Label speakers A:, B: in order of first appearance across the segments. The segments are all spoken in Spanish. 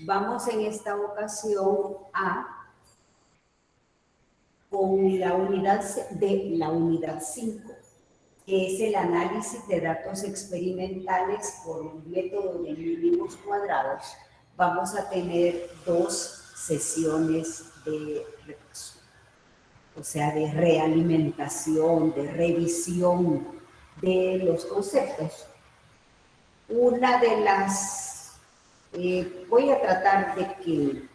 A: Vamos en esta ocasión con la unidad 5, que es el análisis de datos experimentales por un método de mínimos cuadrados. Vamos a tener 2 sesiones de repaso, o sea, de realimentación, de revisión de los conceptos. Una de las, voy a tratar de que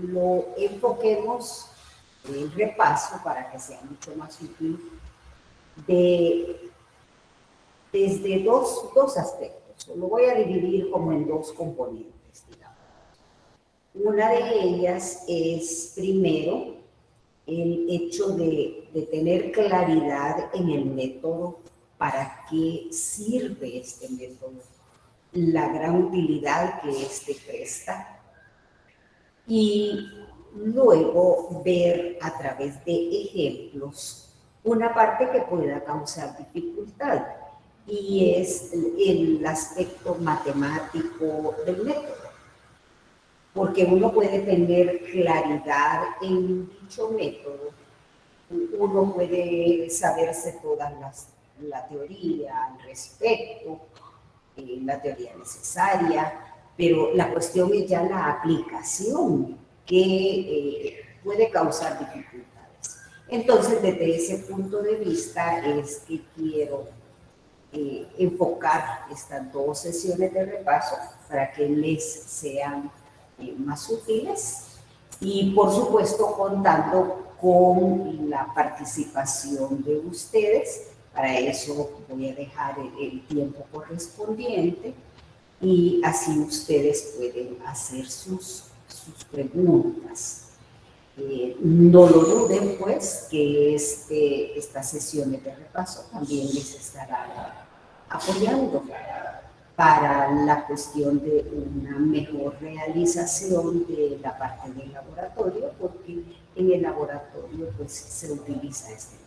A: lo enfoquemos el repaso para que sea mucho más útil desde dos aspectos. Lo voy a dividir como en 2 componentes, digamos. Una de ellas es, primero, el hecho de tener claridad en el método, para qué sirve este método, la gran utilidad que este presta, y luego ver a través de ejemplos una parte que pueda causar dificultad, y es el aspecto matemático del método. Porque uno puede tener claridad en dicho método, uno puede saberse toda la teoría al respecto, la teoría necesaria, pero la cuestión es ya la aplicación que puede causar dificultades. Entonces, desde ese punto de vista es que quiero enfocar estas 2 sesiones de repaso para que les sean más útiles, y por supuesto contando con la participación de ustedes. Para eso voy a dejar el tiempo correspondiente, y así ustedes pueden hacer sus preguntas. No lo duden, pues, que estas sesiones de repaso también les estará apoyando para la cuestión de una mejor realización de la parte del laboratorio, porque en el laboratorio pues se utiliza este método.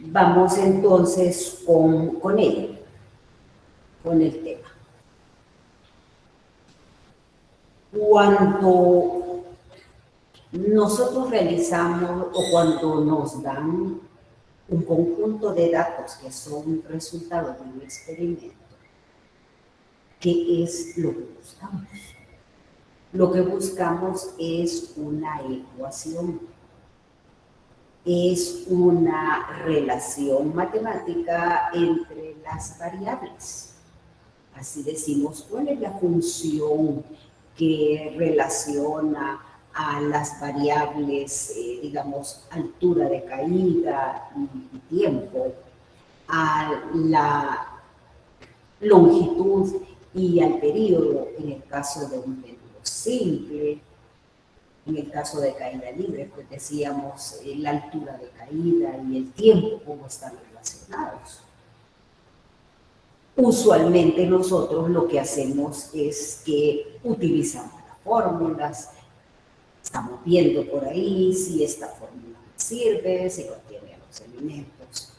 A: Vamos entonces con el tema. Cuando nosotros realizamos, o cuando nos dan un conjunto de datos que son resultado de un experimento, ¿qué es lo que buscamos? Lo que buscamos es una ecuación, es una relación matemática entre las variables. Así decimos, ¿cuál es la función que relaciona a las variables, digamos, altura de caída y tiempo, a la longitud y al periodo en el caso de un péndulo simple? En el caso de caída libre, pues decíamos la altura de caída y el tiempo, cómo están relacionados. Usualmente nosotros lo que hacemos es que utilizamos las fórmulas, estamos viendo por ahí si esta fórmula sirve, si contiene los elementos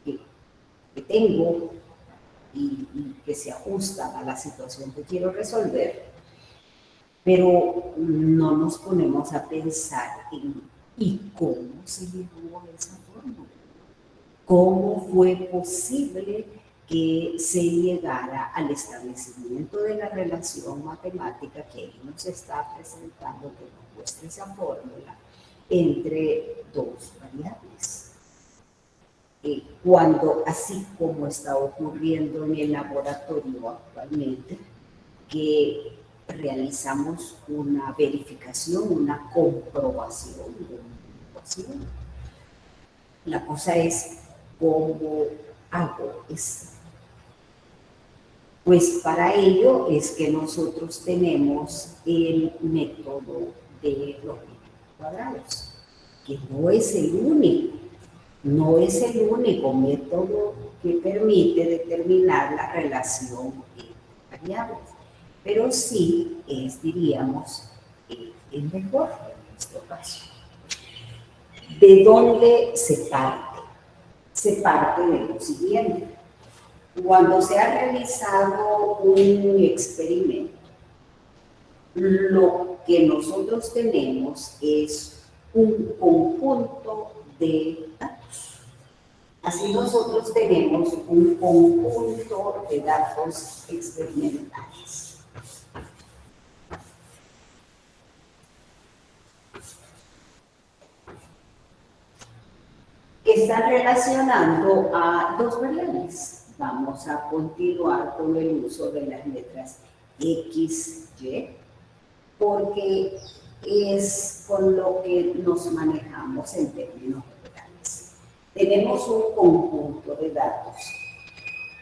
A: que tengo y que se ajustan a la situación que quiero resolver, pero no nos ponemos a pensar en ¿y cómo se llegó a esa fórmula? ¿Cómo fue posible que se llegara al establecimiento de la relación matemática que ahí nos está presentando, que nos muestra esa fórmula, entre 2 variables? Cuando, así como está ocurriendo en el laboratorio actualmente, que realizamos una verificación, una comprobación de una ecuación, la cosa es ¿cómo hago eso? Pues para ello es que nosotros tenemos el método de los mínimos cuadrados, que no es el único método que permite determinar la relación entre variables, pero sí es, diríamos, el mejor en nuestro caso. ¿De dónde se parte? Se parte de lo siguiente. Cuando se ha realizado un experimento, lo que nosotros tenemos es un conjunto de datos. Así nosotros tenemos un conjunto de datos experimentales. Que están relacionando a dos variables. Vamos a continuar con el uso de las letras X, Y, porque es con lo que nos manejamos en términos generales. Tenemos un conjunto de datos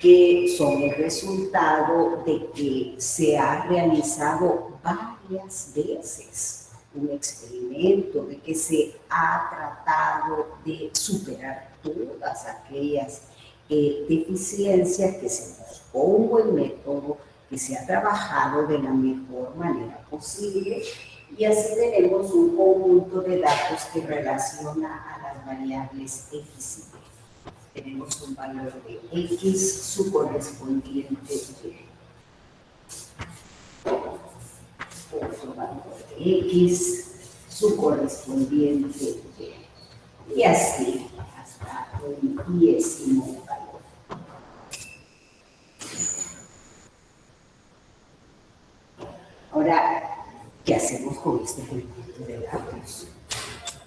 A: que son el resultado de que se ha realizado varias veces un experimento, de que se ha tratado de superar todas aquellas deficiencias, que se buscó un buen método, que se ha trabajado de la mejor manera posible, y así tenemos un conjunto de datos que relaciona a las variables X y Y. Tenemos un valor de X, su correspondiente Y. Otro valor de X, su correspondiente Y. Y así hasta un 10º valor. Ahora, ¿qué hacemos con este conjunto de datos?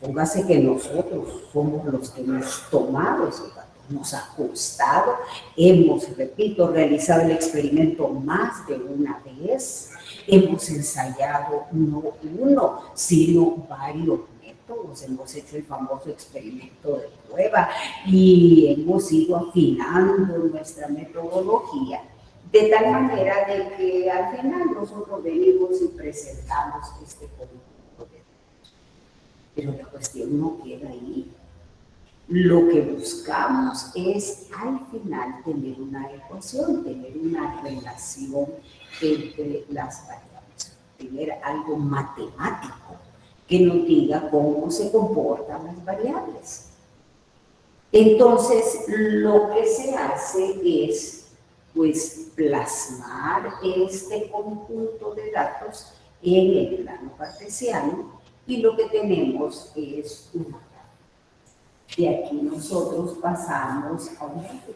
A: Póngase que nosotros somos los que hemos tomado esos datos, nos ha costado, hemos, repito, realizado el experimento más de una vez, hemos ensayado no uno, sino varios métodos, hemos hecho el famoso experimento de prueba y hemos ido afinando nuestra metodología de tal manera de que al final nosotros venimos y presentamos este conjunto de datos. Pero la cuestión no queda ahí. Lo que buscamos es al final tener una ecuación, tener una relación entre las variables, tener algo matemático que nos diga cómo se comportan las variables. Entonces, lo que se hace es, pues, plasmar este conjunto de datos en el plano cartesiano, y lo que tenemos es una gráfica. De aquí nosotros pasamos a un gráfico.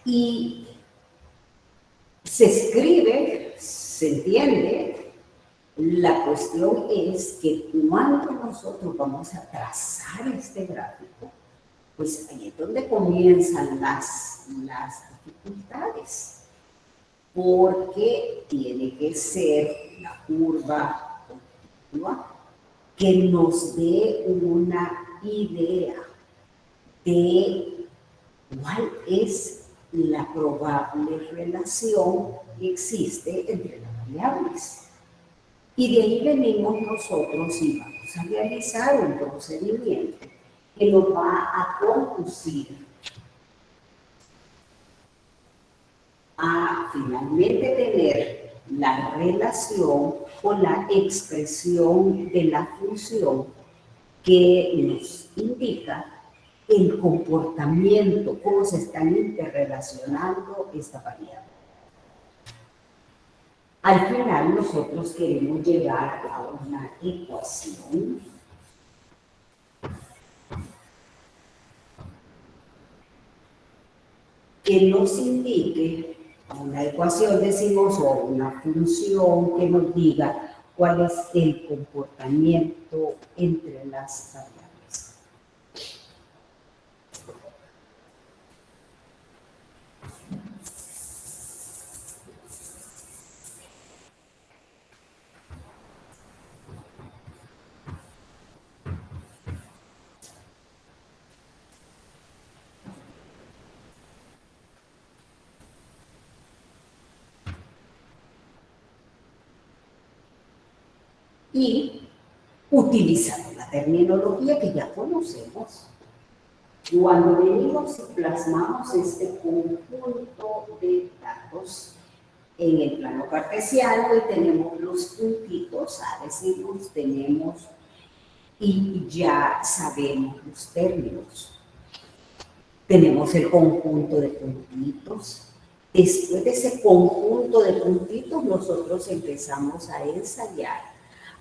A: Y se escribe, se entiende, la cuestión es que cuando nosotros vamos a trazar este gráfico, pues ahí es donde comienzan las dificultades, porque tiene que ser la curva continua que nos dé una idea de cuál es la probable relación que existe entre las variables. Y de ahí venimos nosotros y vamos a realizar un procedimiento que nos va a conducir a finalmente tener la relación o la expresión de la función que nos indica el comportamiento, cómo se están interrelacionando esta variable. Al final nosotros queremos llegar a una ecuación que nos indique, una ecuación decimos, o una función que nos diga cuál es el comportamiento entre las variables. Y utilizando la terminología que ya conocemos, cuando venimos y plasmamos este conjunto de datos, en el plano cartesiano y tenemos los puntitos, a decir, los tenemos y ya sabemos los términos. Tenemos el conjunto de puntitos. Después de ese conjunto de puntitos, nosotros empezamos a ensayar,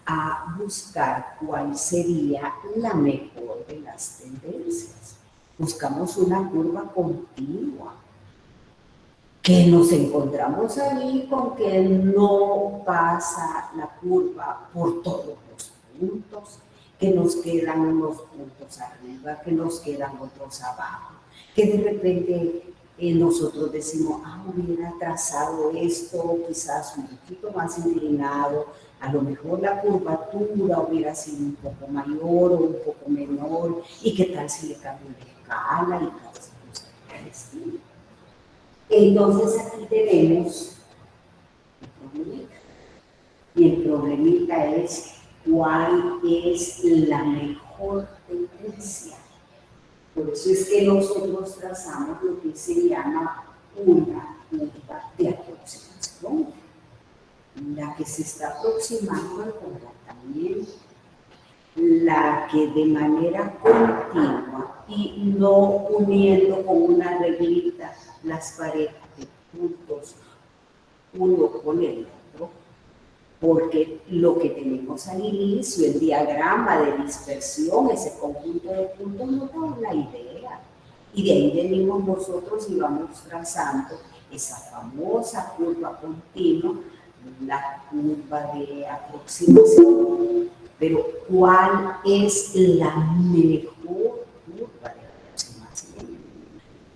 A: a buscar cuál sería la mejor de las tendencias. Buscamos una curva continua, que nos encontramos ahí con que no pasa la curva por todos los puntos, que nos quedan unos puntos arriba, que nos quedan otros abajo, que de repente nosotros decimos, hubiera trazado esto quizás un poquito más inclinado, a lo mejor la curvatura hubiera sido un poco mayor o un poco menor, y qué tal si le cambio la escala y cada cosa por el estilo. Entonces aquí tenemos el problemita. Y el problemita es cuál es la mejor tendencia. Por eso es que nosotros trazamos lo que se llama una curva de aproximación. La que se está aproximando al comportamiento, la que de manera continua y no uniendo con una reglita las parejas de puntos uno con el otro, porque lo que tenemos al inicio, el diagrama de dispersión, ese conjunto de puntos nos da una idea, y de ahí venimos nosotros y vamos trazando esa famosa curva continua, la curva de aproximación. Pero ¿cuál es la mejor curva de aproximación?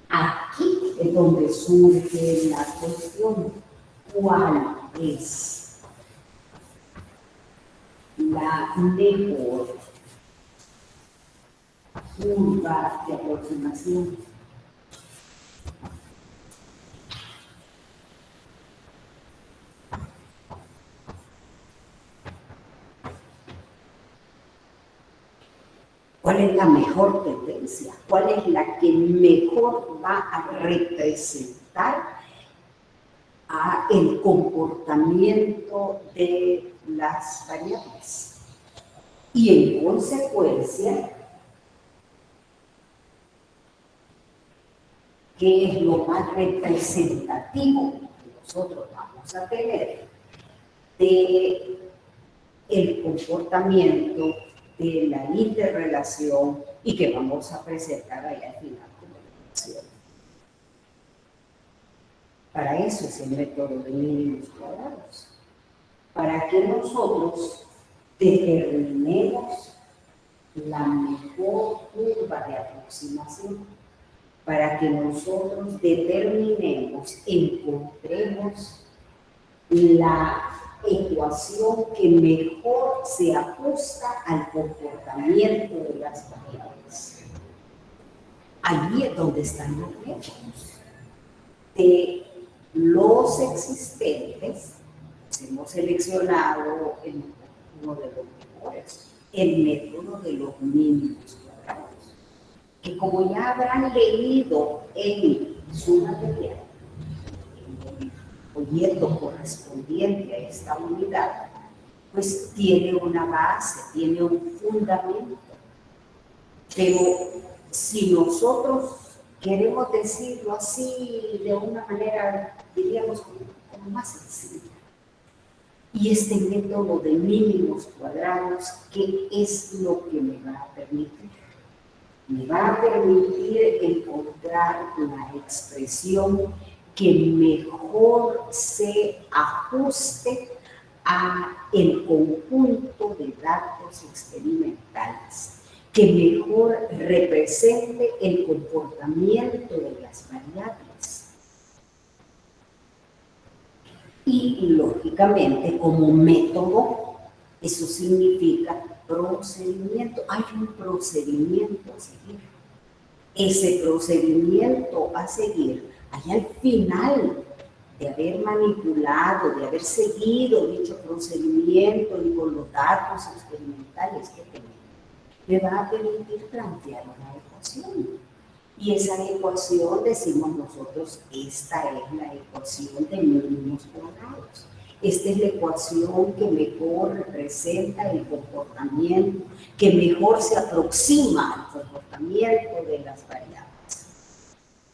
A: Aquí es donde surge la cuestión. ¿Cuál es la mejor curva de aproximación? ¿Cuál es la mejor tendencia? ¿Cuál es la que mejor va a representar el comportamiento de las variables? Y en consecuencia, ¿qué es lo más representativo que nosotros vamos a tener de el comportamiento de la interrelación y que vamos a presentar ahí al final como ecuación? Para eso es el método de mínimos cuadrados, para que nosotros determinemos la mejor curva de aproximación, para que nosotros determinemos, encontremos la ecuación que mejor se ajusta al comportamiento de las variables. Allí es donde están los métodos. De los existentes, hemos seleccionado uno de los mejores, el método de los mínimos cuadrados, que como ya habrán leído en su material, folleto correspondiente a esta unidad, pues tiene una base, tiene un fundamento. Pero si nosotros queremos decirlo así, de una manera, diríamos, como más sencilla, y este método de mínimos cuadrados, ¿qué es lo que me va a permitir? Me va a permitir encontrar la expresión que mejor se ajuste a el conjunto de datos experimentales, que mejor represente el comportamiento de las variables. Y lógicamente, como método, eso significa procedimiento. Hay un procedimiento a seguir. Ese procedimiento a seguir, allá al final de haber manipulado, de haber seguido dicho procedimiento y con los datos experimentales que tenemos, me va a permitir plantear una ecuación. Y esa ecuación, decimos nosotros, esta es la ecuación de mínimos cuadrados. Esta es la ecuación que mejor representa el comportamiento, que mejor se aproxima al comportamiento de las variables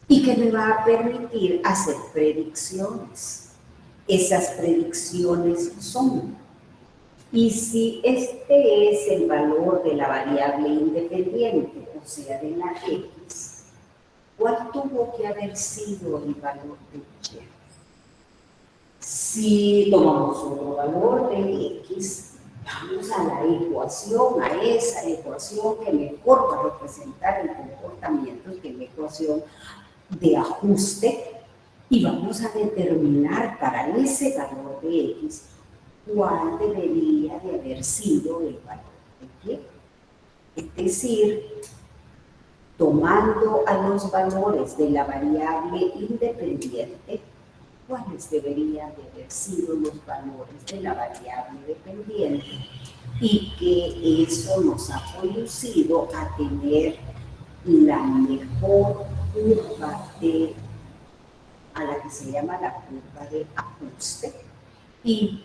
A: y que me va a permitir hacer predicciones. Esas predicciones son, y si este es el valor de la variable independiente, o sea, de la x, ¿cuál tuvo que haber sido el valor de y? Si tomamos otro valor de x, vamos a la ecuación, a esa ecuación que mejor va a representar el comportamiento, que es la ecuación de ajuste, y vamos a determinar para ese valor de x cuál debería de haber sido el valor de y. Es decir, tomando a los valores de la variable independiente, cuáles deberían de haber sido los valores de la variable dependiente, y que eso nos ha conducido a tener la mejor curva a la que se llama la curva de ajuste, y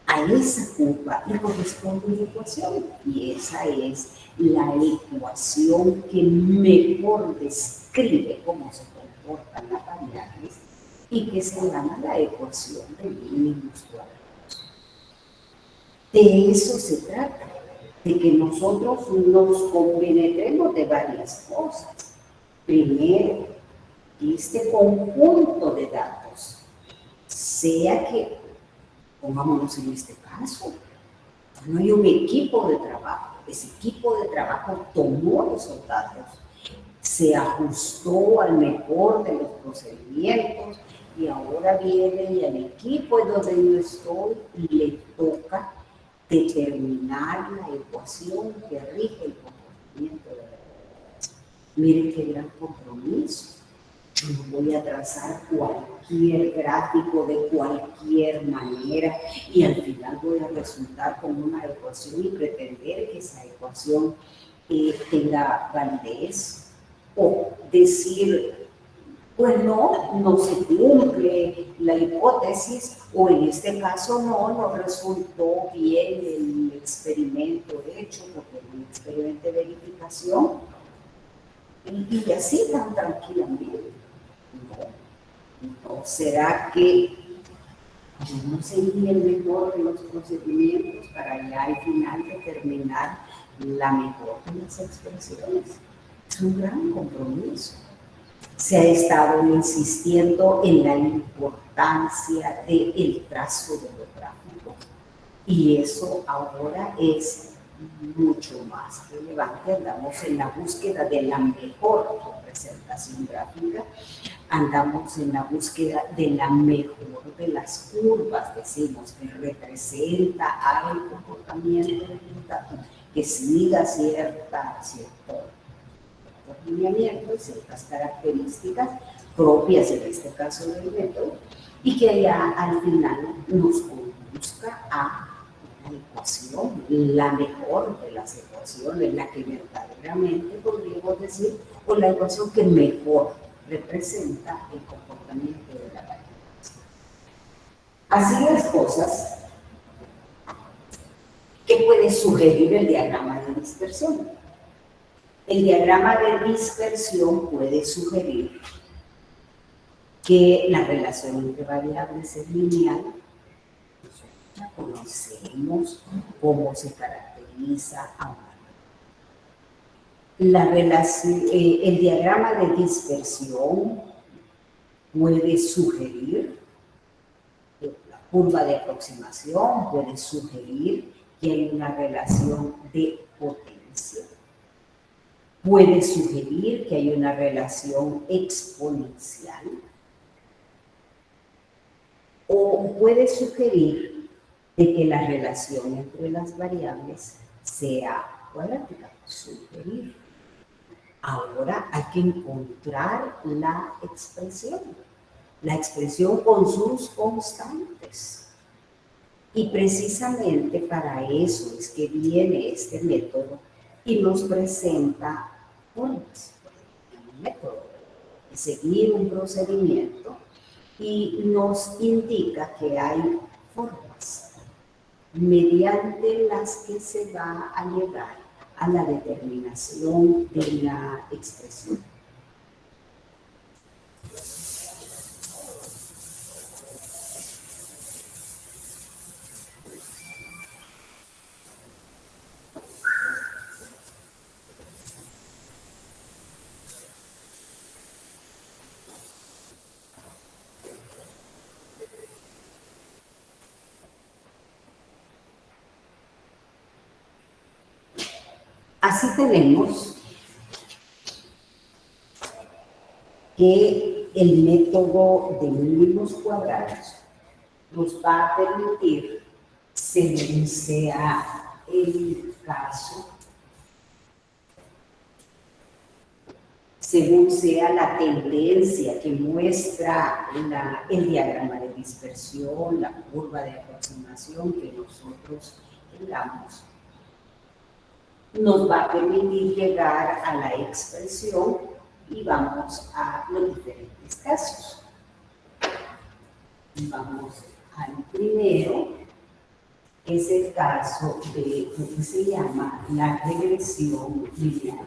A: a esa curva le corresponde una ecuación, y esa es la ecuación que mejor describe cómo se comportan las variables y que se llama la ecuación de mínimos cuadrados. De eso se trata, de que nosotros nos compenetremos de varias cosas. Primero, que este conjunto de datos sea que, pongámonos en este caso, no hay un equipo de trabajo. Ese equipo de trabajo tomó esos datos, se ajustó al mejor de los procedimientos, y ahora viene y al equipo en donde yo estoy y le toca determinar la ecuación que rige el comportamiento de la variable. Miren qué gran compromiso. Yo no voy a trazar cualquier gráfico de cualquier manera y al final voy a resultar con una ecuación y pretender que esa ecuación tenga validez, o decir, pues no se cumple la hipótesis, o en este caso no resultó bien el experimento hecho, porque es un experimento de verificación, y así tan tranquilamente. No, ¿será que yo no seguí el mejor de los procedimientos para ya al final determinar la mejor de las expresiones? Es un gran compromiso. Se ha estado insistiendo en la importancia del trazo de los gráficos, y eso ahora es mucho más relevante. Andamos en la búsqueda de la mejor representación gráfica, andamos en la búsqueda de la mejor de las curvas, decimos, que representa al comportamiento del dato, que siga cierto lineamiento y ciertas características propias, en este caso del método, y que allá al final nos conduzca a una ecuación, la mejor de las ecuaciones, la que verdaderamente podríamos decir, o la ecuación que mejor representa el comportamiento de la variable. Así las cosas, ¿qué puede sugerir el diagrama de dispersión? El diagrama de dispersión puede sugerir que la relación entre variables es lineal. Nosotros ya conocemos cómo se caracteriza a una. El diagrama de dispersión puede sugerir, la curva de aproximación puede sugerir que hay una relación de potencia. Puede sugerir que hay una relación exponencial, o puede sugerir de que la relación entre las variables sea cuadrática. Sugerir. Ahora hay que encontrar la expresión con sus constantes. Y precisamente para eso es que viene este método y nos presenta formas. un método, es seguir un procedimiento y nos indica que hay formas mediante las que se va a llegar a la determinación de la expresión. Así tenemos que el método de mínimos cuadrados nos va a permitir, según sea el caso, según sea la tendencia que muestra el diagrama de dispersión, la curva de aproximación que nosotros tengamos, nos va a permitir llegar a la expresión y vamos a los diferentes casos. Vamos al primero, que es el caso de lo que se llama la regresión lineal.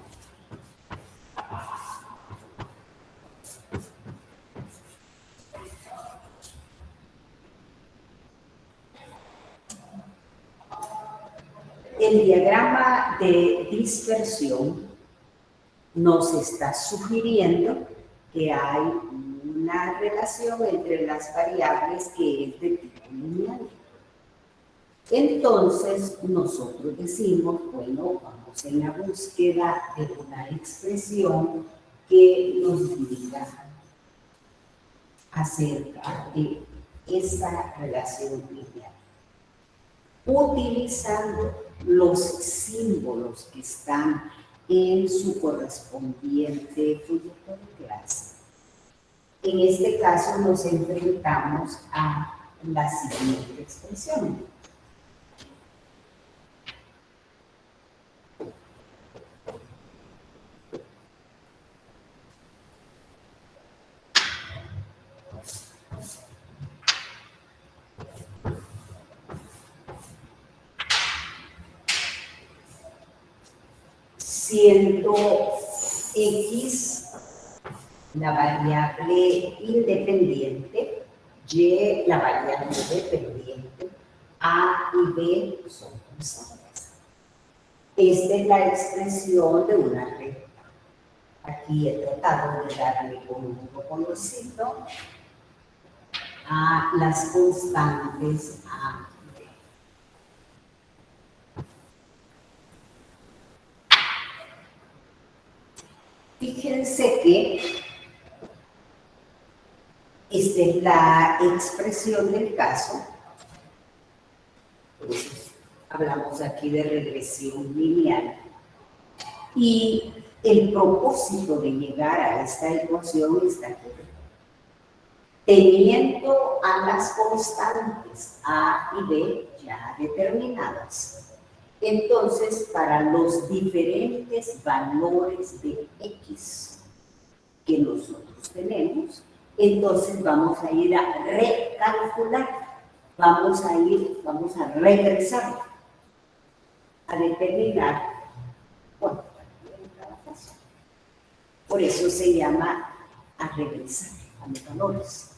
A: El diagrama de dispersión nos está sugiriendo que hay una relación entre las variables que es de tipo lineal. Entonces, nosotros decimos, bueno, vamos en la búsqueda de una expresión que nos diga acerca de esa relación lineal, utilizando los símbolos que están en su correspondiente proyecto de clase. En este caso nos enfrentamos a la siguiente expresión. Siendo X la variable independiente, Y la variable dependiente, A y B son constantes. Esta es la expresión de una recta. Aquí he tratado de darle con un botoncito a las constantes A y B. Fíjense que esta es la expresión del caso. Entonces, hablamos aquí de regresión lineal. Y el propósito de llegar a esta ecuación está aquí. Teniendo a las constantes A y B ya determinadas. Entonces, para los diferentes valores de X que nosotros tenemos, entonces vamos a ir a recalcular, vamos a regresar a determinar cuánto en cada caso. Por eso se llama a regresar a los valores.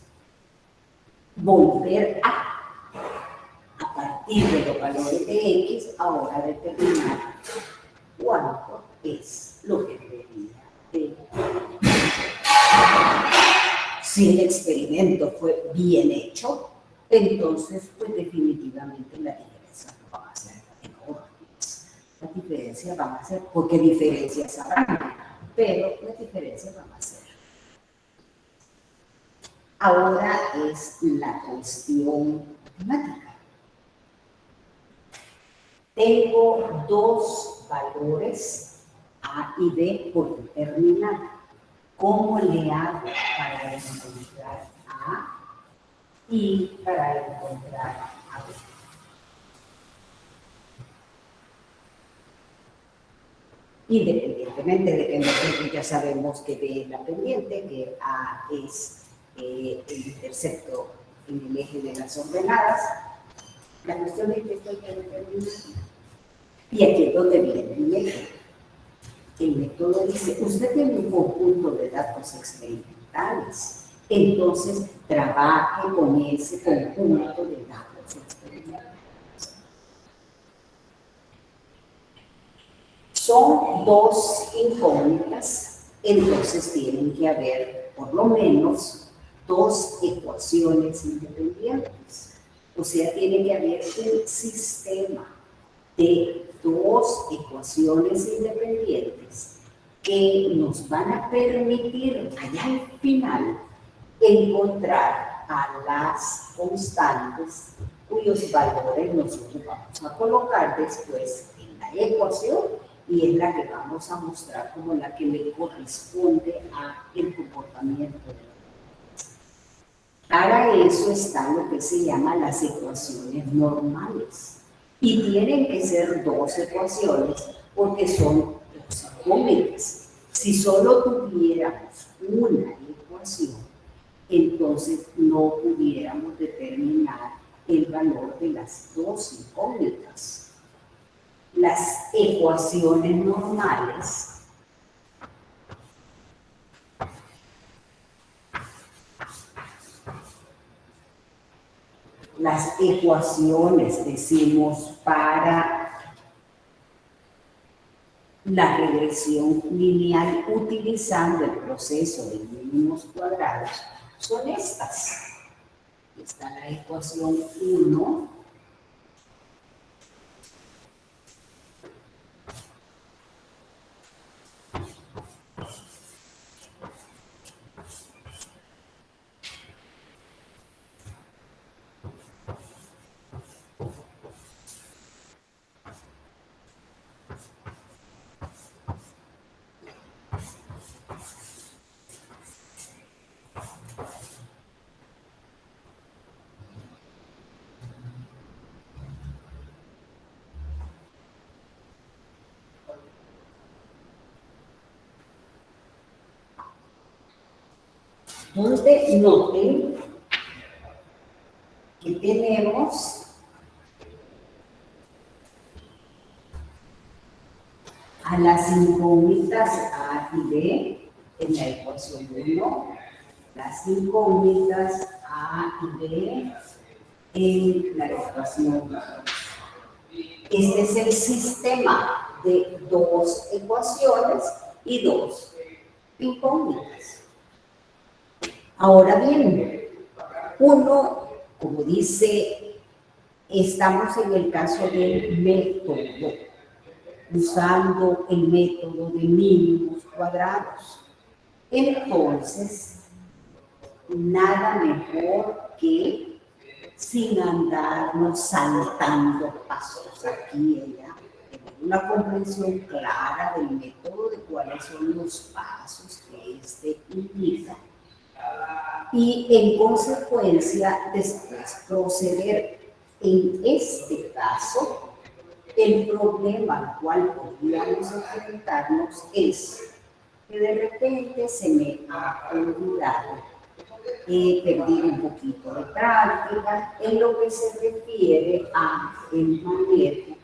A: Volver a partir de los valores de X, ahora determinar cuánto es lo que debería de. Si el experimento fue bien hecho, entonces, pues definitivamente la diferencia no va a ser enorme. Las diferencias van a ser, porque diferencias habrá, pero las diferencias van a ser. Ahora es la cuestión matemática. Tengo dos valores A y B por determinar. ¿Cómo le hago para encontrar A y para encontrar A B? Independientemente aparentemente depende de que ya sabemos que B es la pendiente, que A es el intercepto en el eje de las ordenadas. La cuestión es que esto hay que determinar. Y aquí es donde viene el método. El método dice, usted tiene un conjunto de datos experimentales, entonces trabaje con ese conjunto de datos experimentales. Son dos incógnitas, entonces tienen que haber por lo menos dos ecuaciones independientes. O sea, tiene que haber un sistema de dos ecuaciones independientes que nos van a permitir allá al final encontrar a las constantes cuyos valores nosotros vamos a colocar después en la ecuación y es la que vamos a mostrar como la que le corresponde al comportamiento de la. Para eso está lo que se llama las ecuaciones normales. Y tienen que ser dos ecuaciones porque son dos incógnitas. Si solo tuviéramos una ecuación, entonces no pudiéramos determinar el valor de las dos incógnitas. Las ecuaciones normales decimos, para la regresión lineal utilizando el proceso de mínimos cuadrados son estas. Está la ecuación 1. Donde noten que tenemos a las incógnitas A y B en la ecuación 1, las incógnitas A y B en la ecuación 2. Este es el sistema de dos ecuaciones y dos incógnitas. Ahora bien, uno, como dice, estamos en el caso del método, usando el método de mínimos cuadrados. Entonces, nada mejor que sin andarnos saltando pasos aquí y allá, tener una comprensión clara del método, de cuáles son los pasos que este implica y en consecuencia después proceder. En este caso, el problema al cual podríamos enfrentarnos es que de repente se me ha olvidado, he perdido un poquito de práctica en lo que se refiere a el manejo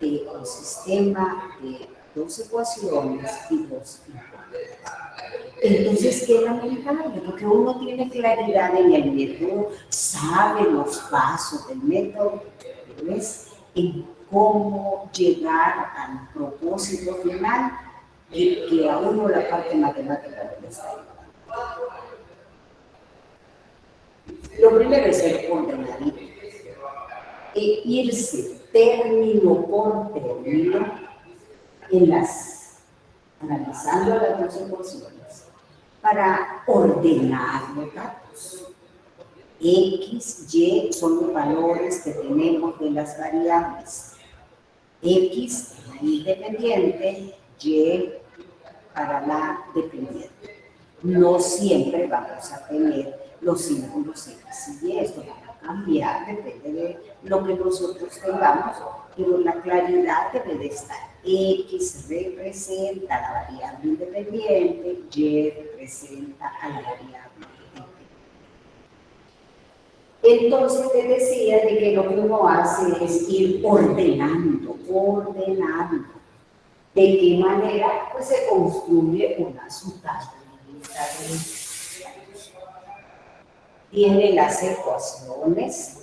A: de un sistema de dos ecuaciones y dos incógnitas. Entonces, qué lamentable, porque uno tiene claridad en el método, sabe los pasos del método, pero es en cómo llegar al propósito final que a uno la parte matemática no le está ayudando. Lo primero es el ordenadito, e irse término por término analizando las dos ecuaciones para ordenar los datos. X, Y son los valores que tenemos de las variables. X es la independiente, Y para la dependiente. No siempre vamos a tener los símbolos X y Y, esto va a cambiar, depende de lo que nosotros tengamos, pero la claridad debe de estar. X representa la variable independiente, Y representa a la variable independiente. Entonces te decía de que lo que uno hace es ir ordenando. ¿De qué manera? Pues se construye una subtabla. Tiene las ecuaciones.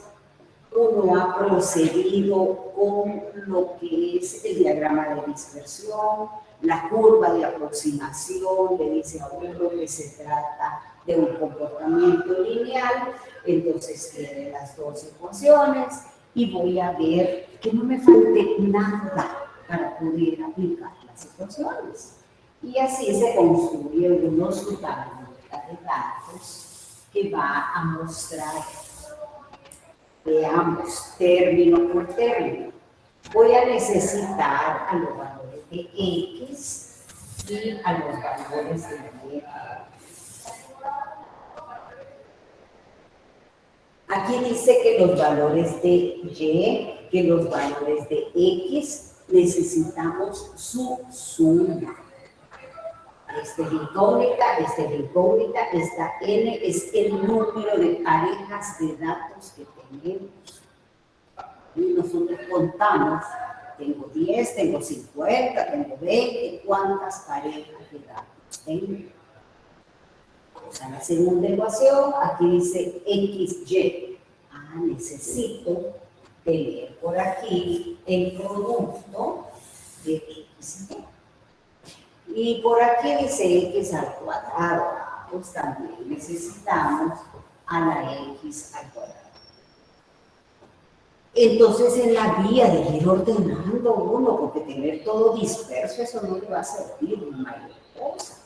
A: Uno ha procedido con lo que es el diagrama de dispersión, la curva de aproximación, le dice a uno que se trata de un comportamiento lineal, entonces tiene las dos ecuaciones y voy a ver que no me falte nada para poder aplicar las ecuaciones. Y así se construye una subtabla de datos que va a mostrar. Veamos término por término. Voy a necesitar a los valores de X y a los valores de Y. Aquí dice que los valores de Y, que los valores de X, necesitamos su suma. Esta es incógnita, esta N es el número de parejas de datos que tenemos. Y nosotros contamos, tengo 10, tengo 50, tengo 20, ¿cuántas parejas de datos tengo? O sea, la segunda ecuación, aquí dice XY. Necesito tener por aquí el producto de X y Y. Y por aquí dice X al cuadrado, pues también necesitamos a la X al cuadrado. Entonces en la vía de ir ordenando uno, porque tener todo disperso, eso no le va a servir de mayor cosa.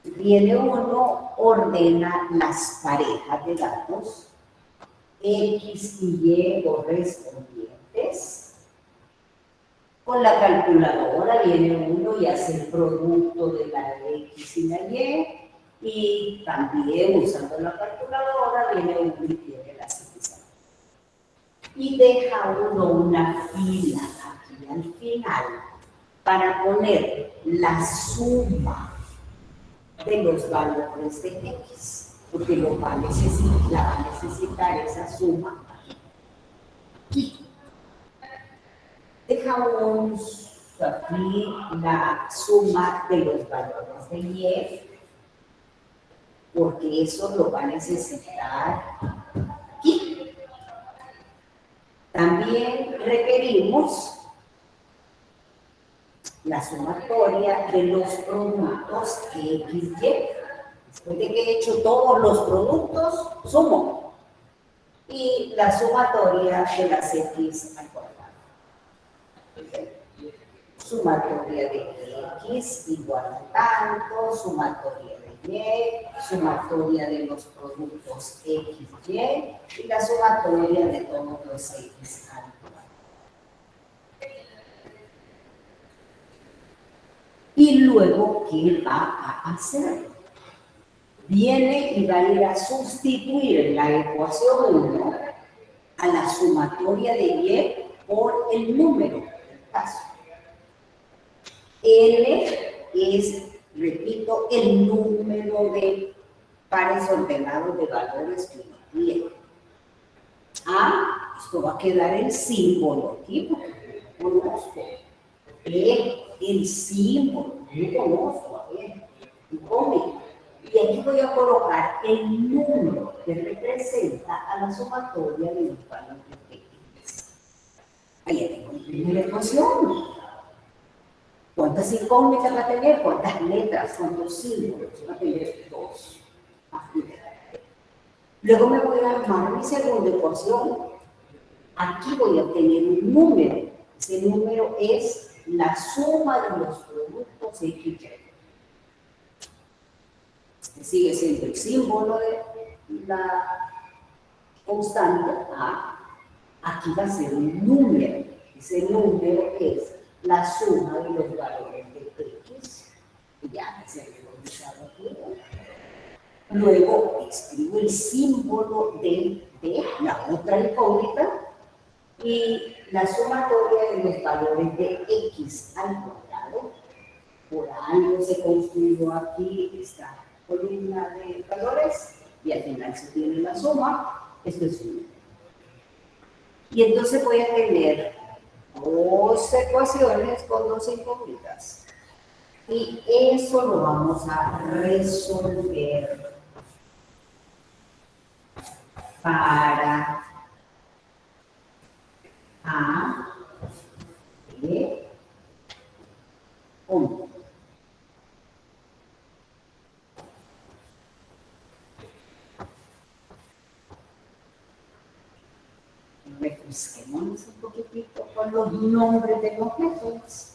A: Viene uno, ordena las parejas de datos, X y Y correspondientes. Con la calculadora viene uno y hace el producto de la X y la Y, y también usando la calculadora viene uno y tiene la suficiente. Y deja uno una fila aquí al final para poner la suma de los valores de X, porque lo va a necesitar esa suma aquí. Dejamos aquí la suma de los valores de Y, porque eso lo va a necesitar aquí. También requerimos la sumatoria de los productos XY. Después de que he hecho todos los productos, sumo. Y la sumatoria de las X al cuadrado. Sumatoria de X igual a tanto, sumatoria de Y, sumatoria de los productos XY y la sumatoria de todos los X al cuadrado. Y luego, ¿qué va a hacer? Viene y va a ir a sustituir en la ecuación 1 a la sumatoria de Y por el número del caso. N es, repito, el número de pares ordenados de valores que uno tiene. Esto va a quedar el símbolo aquí, porque no conozco. El símbolo, no conozco, a ver, y aquí voy a colocar el número que representa a la sumatoria de los valores de X. Ahí tengo mi primera ecuación. ¿Cuántas incógnitas va a tener? ¿Cuántas letras? ¿Cuántos símbolos? Va a tener 2. Luego me voy a armar mi segunda ecuación. Aquí voy a tener un número. Ese número es la suma de los productos X. Este sigue siendo el símbolo de la constante A. Aquí va a ser un número. Ese número es la suma de los valores de X, ya se ha realizado aquí. Luego escribo el símbolo de la otra incógnita Y la sumatoria de los valores de x al cuadrado, por algo se construyó aquí esta columna de valores y al final se tiene la suma, esto es 1. Y entonces voy a tener dos ecuaciones con dos incógnitas. Y eso lo vamos a resolver para A, B, 1. Refresquémonos un poquitito con los nombres de los métodos.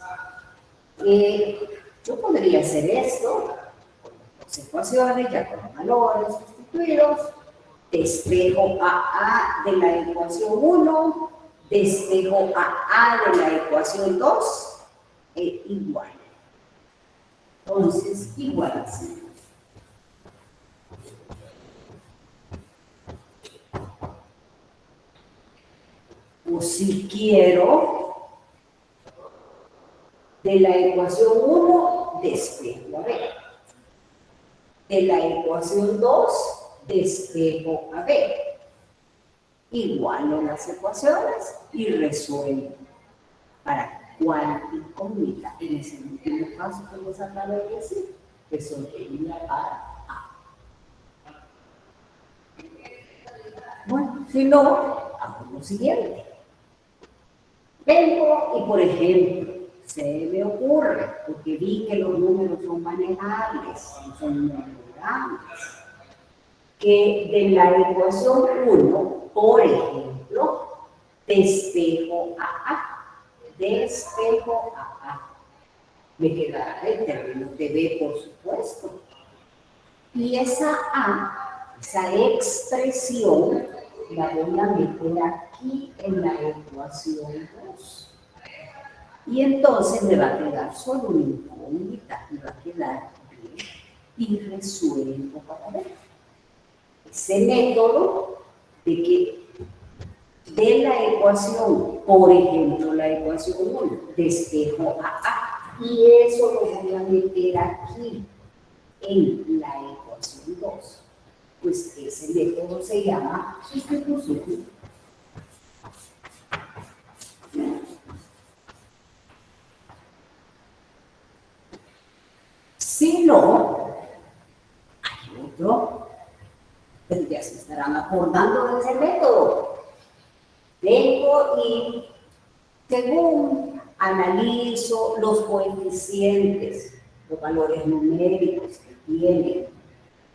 A: Yo podría hacer esto, con las ecuaciones, ya con los valores sustituidos, despejo a A de la ecuación 1, despejo a A de la ecuación 2, igual. Entonces, igual así. O si quiero, de la ecuación 1, despejo a B. De la ecuación 2, despejo a B. Igualo las ecuaciones y resuelvo. ¿Para cuál incógnita? En ese último caso que les acabo de decir, resolvería para A. Bueno, si no, hago lo siguiente. Vengo y, por ejemplo, se me ocurre, porque vi que los números son manejables, son números grandes, que de la ecuación 1, por ejemplo, despejo a A. Despejo a A. Me quedará el término de B, por supuesto. Y esa A, esa expresión, la voy a meter aquí en la ecuación 2. Y entonces me va a quedar solo una incógnita, me va a quedar B y resuelvo para ver. Ese método de que de la ecuación, por ejemplo, la ecuación 1, despejo a A, y eso lo voy a meter aquí en la ecuación 2. Pues ese método se llama sustitución. Si no, hay otro, pero ya se estarán acordando de ese método. Vengo y según analizo los coeficientes, los valores numéricos que tienen,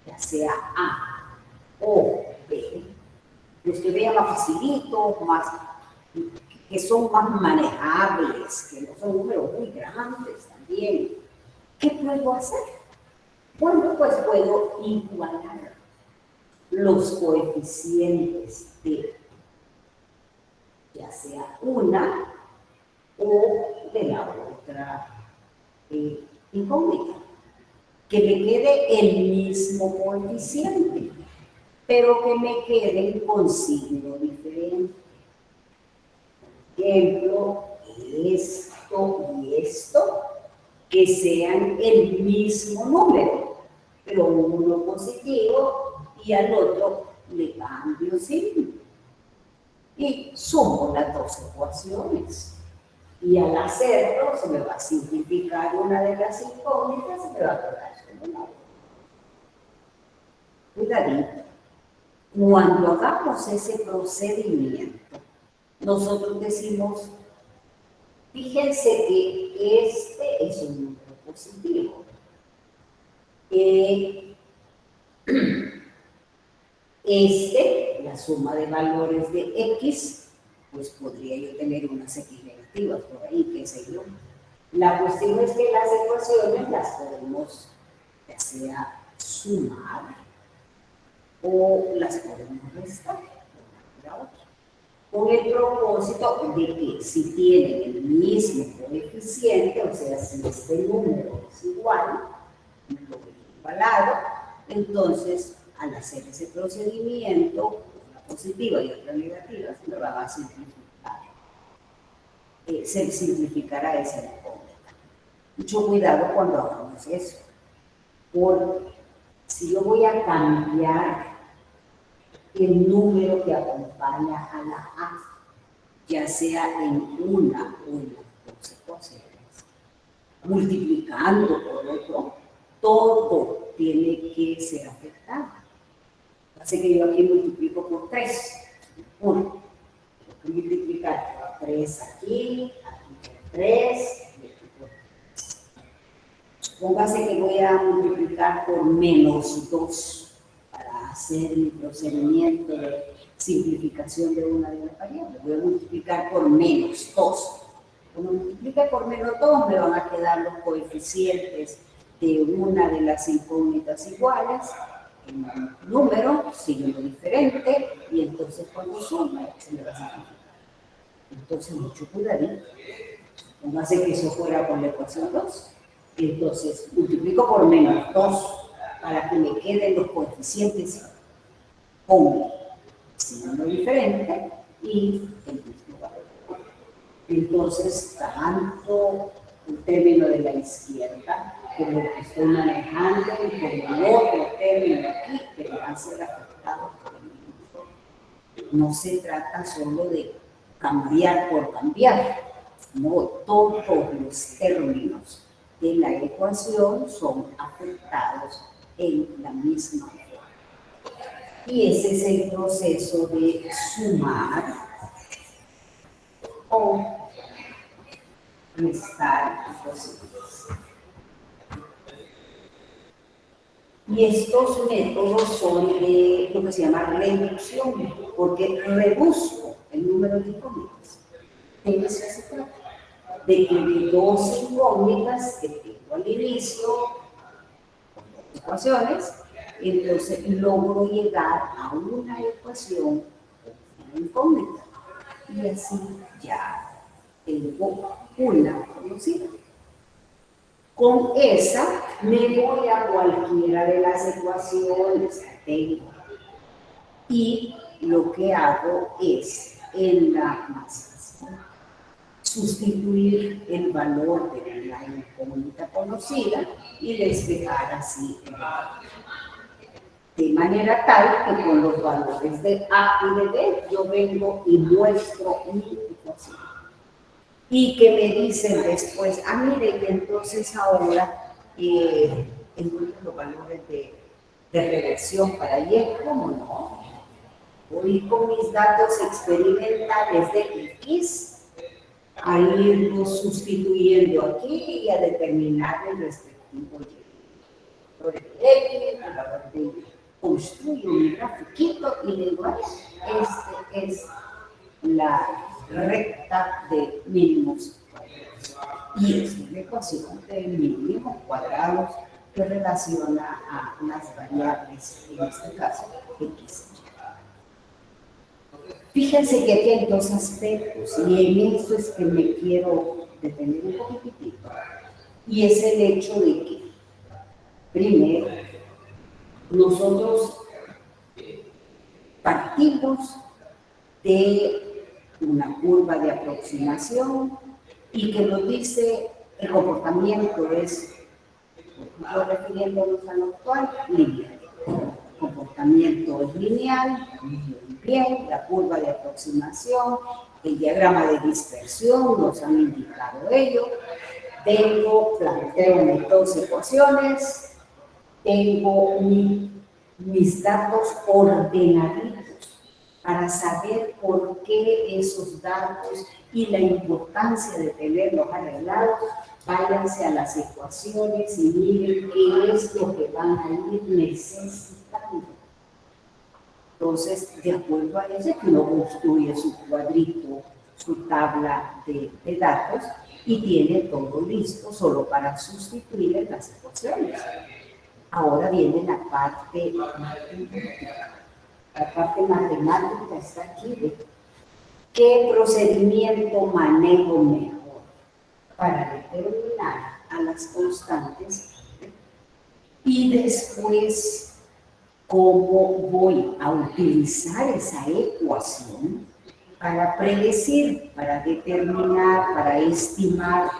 A: ya sea A o B, los que vean más facilito, más, que son más manejables, que no son números muy grandes también. ¿Qué puedo hacer? Bueno, pues puedo igualar los coeficientes de ya sea una o de la otra incógnita. Que me quede el mismo coeficiente, pero que me queden con signo diferente. Por ejemplo, esto y esto, que sean el mismo número, pero uno positivo y al otro le cambio signo. Y sumo las dos ecuaciones. Y al hacerlo se me va a simplificar una de las incógnitas y me va a quedar solo una. Cuidadito. Cuando hagamos ese procedimiento, nosotros decimos, fíjense que este es un número positivo. La suma de valores de x, pues podría yo tener unas x negativas por ahí, qué sé yo. La cuestión es que las ecuaciones las podemos ya sea sumar o las podemos restar con el propósito de que si tienen el mismo coeficiente, o sea, si este número es igual, lo igualado, entonces al hacer ese procedimiento, una positiva y otra negativa, se me va a simplificar se simplificará esa incógnita. Mucho cuidado cuando hagamos eso, porque si yo voy a cambiar el número que acompaña a la A, ya sea en una o en las dos ecuaciones, multiplicando por otro, todo tiene que ser afectado. Así que yo aquí multiplico por 3. 1. Tengo que multiplicar por 3 aquí por 3, y aquí por 3. Póngase que voy a multiplicar por menos 2 para hacer mi procedimiento de simplificación de una de las variables. Voy a multiplicar por menos 2. Cuando multiplique por menos 2 me van a quedar los coeficientes de una de las incógnitas iguales, el número siendo diferente, y entonces cuando suma se me va a simplificar. Entonces mucho cuidadito. Póngase que eso fuera con la ecuación 2. Y entonces multiplico por menos 2 para que me queden los coeficientes con signo diferente y el mismo valor. Entonces, tanto el término de la izquierda como el que estoy manejando y como el otro término aquí que van a ser afectados por el mismo. No se trata solo de cambiar por cambiar, no, todos los términos de la ecuación son afectados en la misma forma. Y ese es el proceso de sumar o restar posibles. Y estos métodos son de lo que se llama reducción, porque reduzco el número de incógnitas. De eso se trata. De que de dos incógnitas que tengo al inicio, dos ecuaciones, entonces logro llegar a una ecuación con una incógnita. Y así ya tengo una conocida. Con esa me voy a cualquiera de las ecuaciones que tengo. Y lo que hago es, en la más fácil, sustituir el valor de la incógnita conocida y despejar así el valor. De manera tal que con los valores de A y de B yo vengo y muestro mi ecuación. Y que me dicen después, mire, que entonces ahora encuentro los valores de regresión para Y, ¿cómo no? Voy con mis datos experimentales de X a irlos sustituyendo aquí y a determinar el respectivo Y. Por el X, el valor de Y. Construyo mi grafiquito y le digo, este es la recta de mínimos cuadrados. Y esta es la ecuación de mínimos cuadrados que relaciona a las variables, en este caso, X. Fíjense que aquí hay dos aspectos, y en eso es que me quiero detener un poquitito. Y es el hecho de que, primero, nosotros partimos de una curva de aproximación y que nos dice el comportamiento es, refiriéndonos a lo actual, lineal. El comportamiento es lineal, bien, la curva de aproximación, el diagrama de dispersión nos han indicado ello. Planteo mis dos ecuaciones, tengo mis datos ordenaditos para saber por qué esos datos y la importancia de tenerlos arreglados. Váyanse a las ecuaciones y miren qué es lo que van a ir necesitando. Entonces, de acuerdo a eso, que uno construye su cuadrito, su tabla de datos y tiene todo listo solo para sustituir en las ecuaciones. Ahora viene la parte matemática. La parte matemática está aquí. ¿Qué procedimiento manejo mejor para determinar a las constantes? Y después, ¿cómo voy a utilizar esa ecuación para predecir, para determinar, para estimar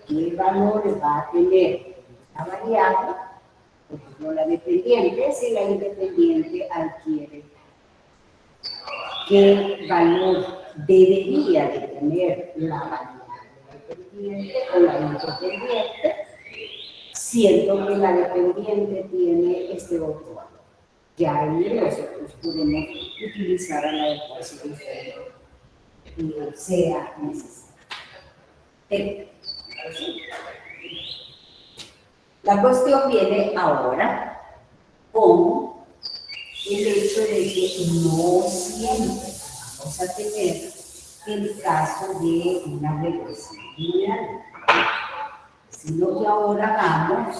A: qué valor va a tener la variable, por ejemplo, la dependiente, si la independiente adquiere qué valor debería de tener la variable dependiente o la independiente, siendo que la dependiente tiene este otro valor. Ya ahí nosotros podemos utilizar a la ecuación que sea necesario. La cuestión viene ahora con el hecho de que no siempre vamos a tener el caso de una regresión lineal, sino que ahora vamos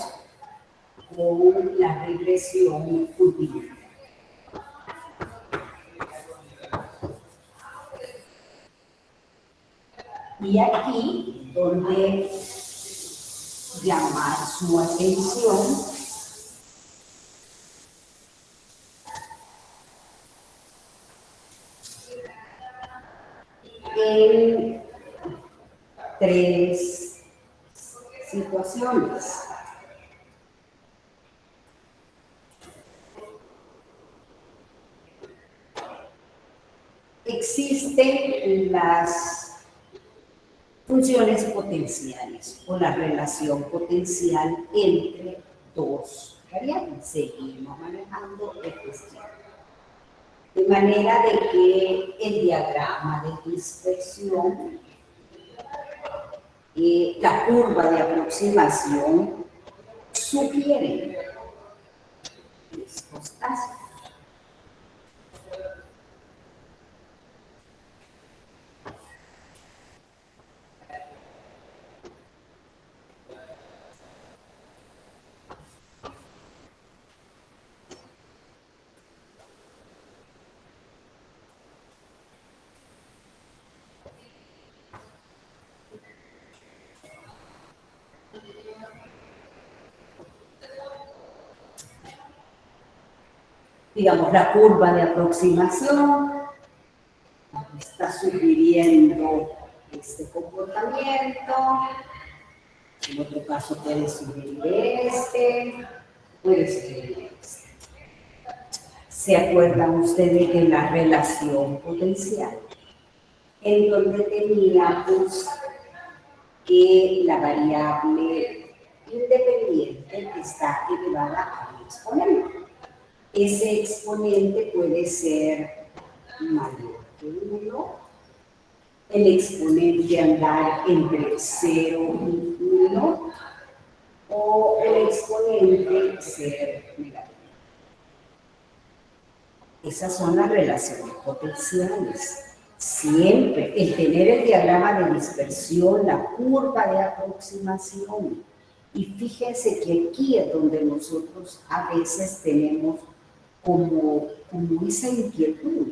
A: con la regresión curvilineal. Y aquí donde llamar su atención en tres situaciones. Existen las funciones potenciales o la relación potencial entre dos variables. Seguimos manejando este esquema. De manera de que el diagrama de dispersión, la curva de aproximación, sugieren estos casos. Digamos, la curva de aproximación está sugiriendo este comportamiento, en otro caso puede sugerir este, puede sugerir este. ¿Se acuerdan ustedes de la relación potencial? En donde teníamos que la variable independiente está elevada a un exponente. Ese exponente puede ser mayor que 1, el exponente andar entre 0 y 1, o el exponente ser negativo. Esas son las relaciones potenciales. Siempre el tener el diagrama de dispersión, la curva de aproximación. Y fíjense que aquí es donde nosotros a veces tenemos como esa inquietud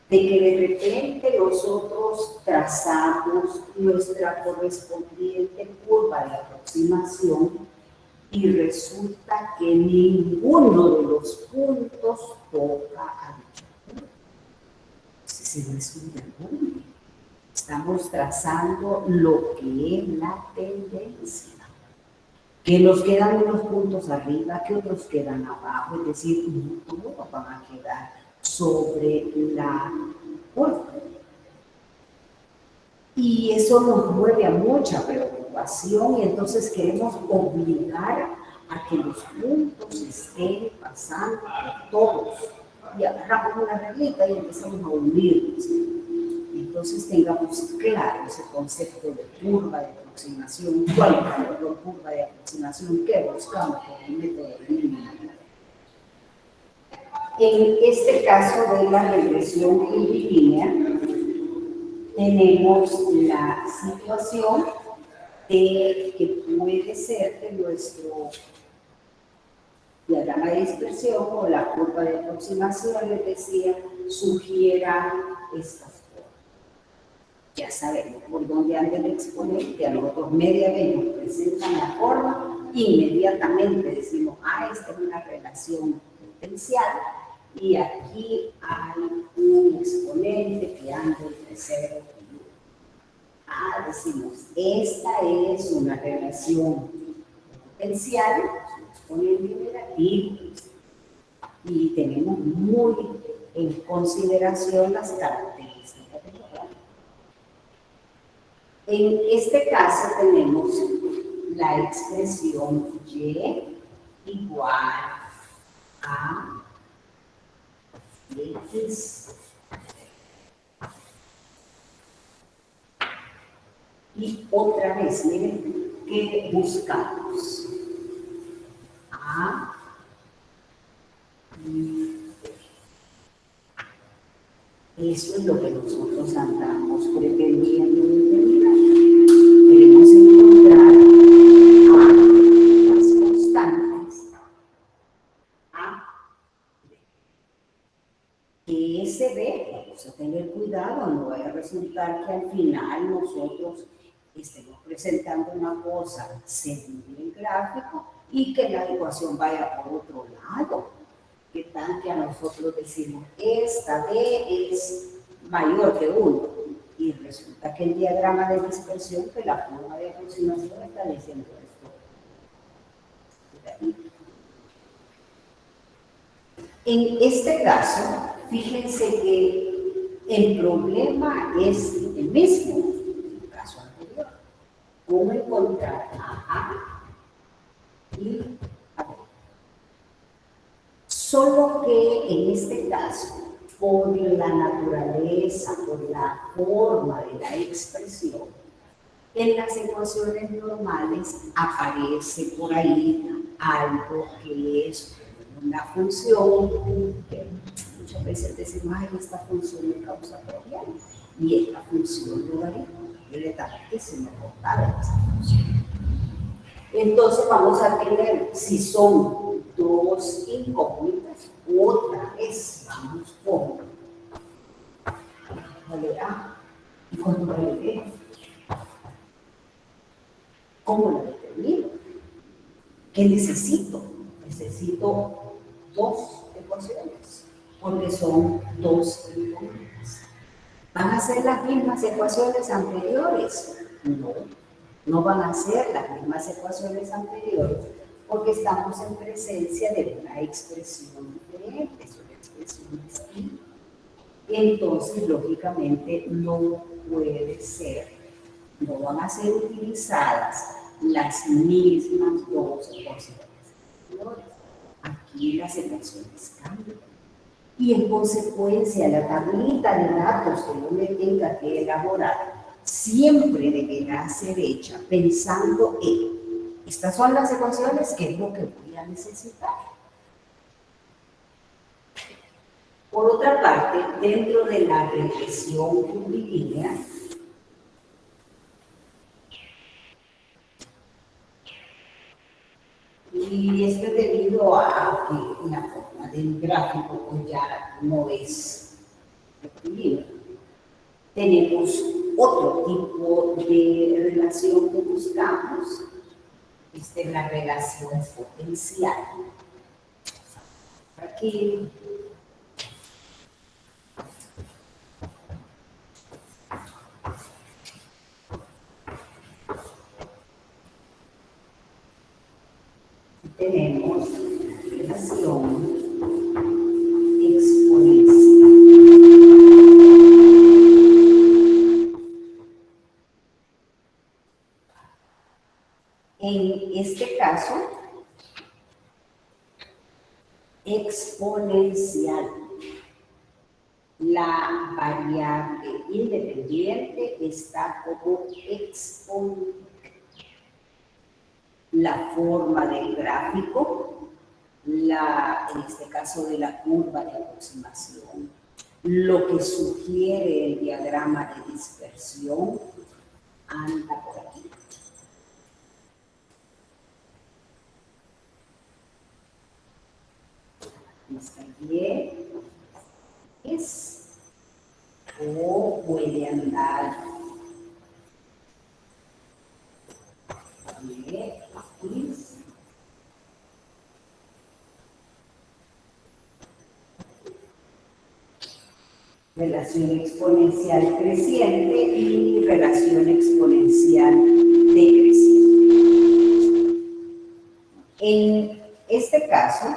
A: de que de repente nosotros trazamos nuestra correspondiente curva de aproximación y resulta que ninguno de los puntos toca a dicha curva. Ese no es un error. Estamos trazando lo que es la tendencia. Que nos quedan unos puntos arriba, que otros quedan abajo, es decir, no todos van a quedar sobre la curva. Y eso nos mueve a mucha preocupación y entonces queremos obligar a que los puntos estén pasando por todos. Y agarramos una reglita y empezamos a unirnos. Entonces tengamos claro ese concepto de curva de aproximación, cuál es la curva de aproximación que buscamos con el método de lineal. En este caso de la regresión curvilínea, tenemos la situación de que puede ser que nuestro diagrama de dispersión o la curva de aproximación, les decía, sugiera estas formas. Ya sabemos por dónde anda el exponente, a nosotros media vez nos presentan la forma, inmediatamente decimos, esta es una relación potencial, y aquí hay un exponente que anda entre 0 y 1. Decimos, esta es una relación potencial, un exponente negativo, y tenemos muy en consideración las características del gráfico. En este caso tenemos la expresión y igual a x. Y otra vez, miren, ¿qué buscamos? A y B. Eso es lo que nosotros andamos pretendiendo determinar. Queremos encontrar las constantes A, B. Que ese B, vamos a tener cuidado, no vaya a resultar que al final nosotros estemos presentando una cosa según el gráfico y que la ecuación vaya por otro lado. Que tal que a nosotros decimos esta B es mayor que 1 y resulta que el diagrama de dispersión, que la forma de aproximación está diciendo esto. En este caso, fíjense que el problema es el mismo en el caso anterior. ¿Cómo encontrar a A y a B? Solo que en este caso, por la naturaleza, por la forma de la expresión, en las ecuaciones normales aparece por ahí algo que es una función, que muchas veces decimos, ay, esta función me causa problemas, y esta función logarítmica, directamente se me cortaron esa función. Entonces vamos a tener, si son dos incógnitas, otra vez vamos con A y con B. ¿Cómo la determino? ¿Qué necesito? Necesito dos ecuaciones, porque son dos incógnitas. ¿Van a ser las mismas ecuaciones anteriores? No, no van a ser las mismas ecuaciones anteriores, porque estamos en presencia de una expresión diferente, es una expresión distinta. Entonces, lógicamente, no puede ser, no van a ser utilizadas las mismas dos ecuaciones anteriores. Aquí las ecuaciones cambian. Y en consecuencia, la tablita de datos que yo me tenga que elaborar siempre deberá ser hecha pensando en estas son las ecuaciones que es lo que voy a necesitar. Por otra parte, dentro de la regresión curvilínea, y esto es debido a que la forma del gráfico pues ya no es rectilíneo. Tenemos otro tipo de relación que buscamos. Esta es la relación potencial. Aquí tenemos relación exponencial. En este caso, exponencial. La variable independiente está como exponente. La forma del gráfico, en este caso de la curva de aproximación, lo que sugiere el diagrama de dispersión, anda por aquí. Está bien, o puede andar bien, relación exponencial creciente y relación exponencial decreciente. En este caso,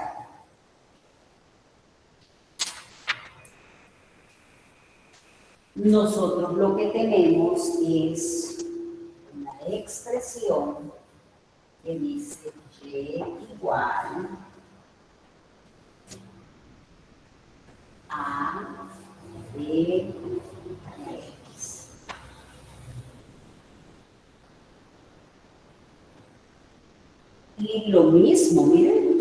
A: nosotros lo que tenemos es una expresión que dice y igual a de x. Y lo mismo, miren,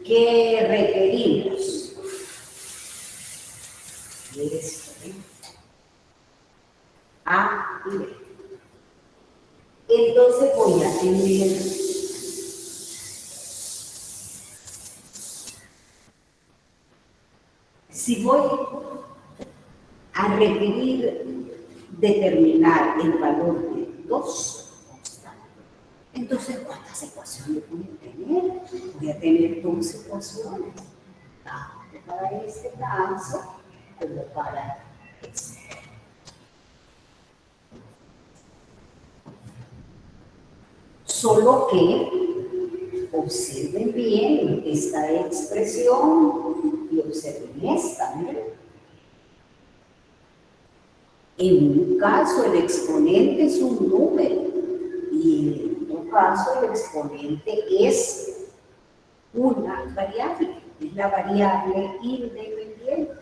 A: que requerimos esto, A y B. Entonces voy a tener si voy a requerir determinar el valor de 2 constantes, entonces ¿cuántas ecuaciones voy a tener? Voy a tener 2 ecuaciones, tanto para este caso como para este. Solo que observen bien esta expresión y observen esta, miren. En un caso el exponente es un número y en otro caso el exponente es una variable, es la variable independiente.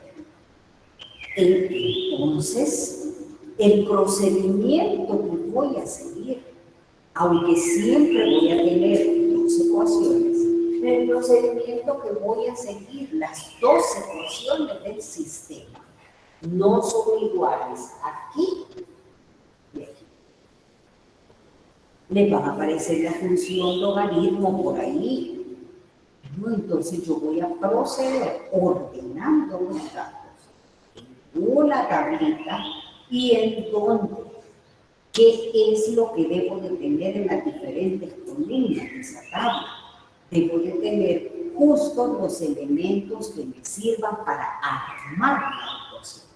A: Entonces, el procedimiento que voy a seguir, aunque siempre voy a tener 2 ecuaciones, el procedimiento que voy a seguir, las 2 ecuaciones del sistema, no son iguales aquí y aquí. Les va a aparecer la función logaritmo por ahí. ¿No? Entonces yo voy a proceder ordenando los datos en una tablita y en donde qué es lo que debo de tener en las diferentes columnas de esa tabla. Debo de tener justo los elementos que me sirvan para armar la ecuación.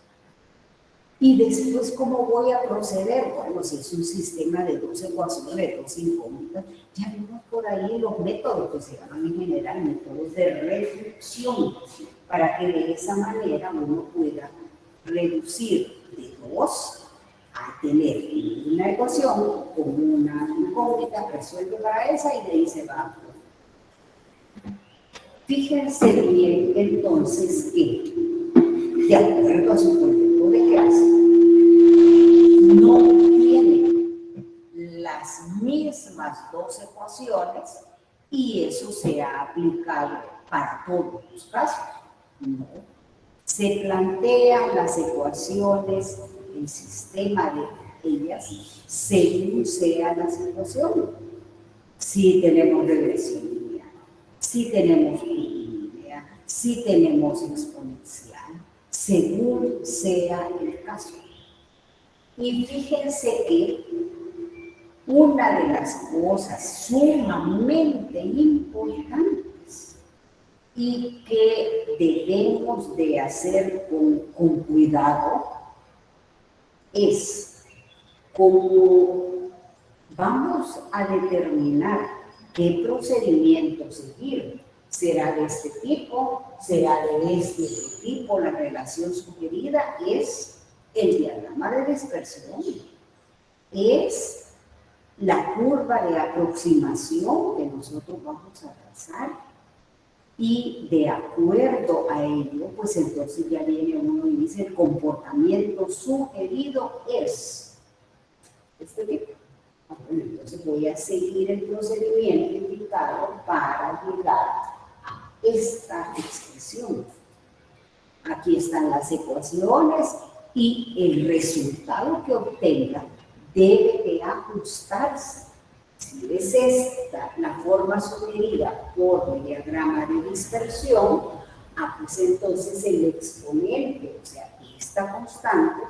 A: Y después, ¿cómo voy a proceder? Bueno, si es un sistema de 2 ecuaciones, 2 incógnitas, ya vimos por ahí los métodos que se llaman en general métodos de reducción, para que de esa manera uno pueda reducir de 2 a tener una ecuación con una incógnita, resuelve para esa y de ahí se va. Fíjense bien entonces que, de acuerdo a su proyecto de clase, no tienen las mismas 2 ecuaciones y eso se ha aplicado para todos los casos. No. Se plantean las ecuaciones, el sistema de ellas, según sean las ecuaciones. Si tenemos regresión lineal, si tenemos línea, si tenemos exponencial, según sea el caso. Y fíjense que una de las cosas sumamente importantes y que debemos de hacer con cuidado es cómo vamos a determinar qué procedimiento seguir. ¿Será de este tipo? ¿Será de este otro tipo? La relación sugerida es el diagrama de dispersión, es la curva de aproximación que nosotros vamos a trazar y de acuerdo a ello, pues entonces ya viene uno y dice el comportamiento sugerido es este tipo. Bueno, entonces voy a seguir el procedimiento indicado para llegar a esta expresión. Aquí están las ecuaciones y el resultado que obtenga debe de ajustarse. Si es esta la forma sugerida por el diagrama de dispersión, pues entonces el exponente, o sea, esta constante,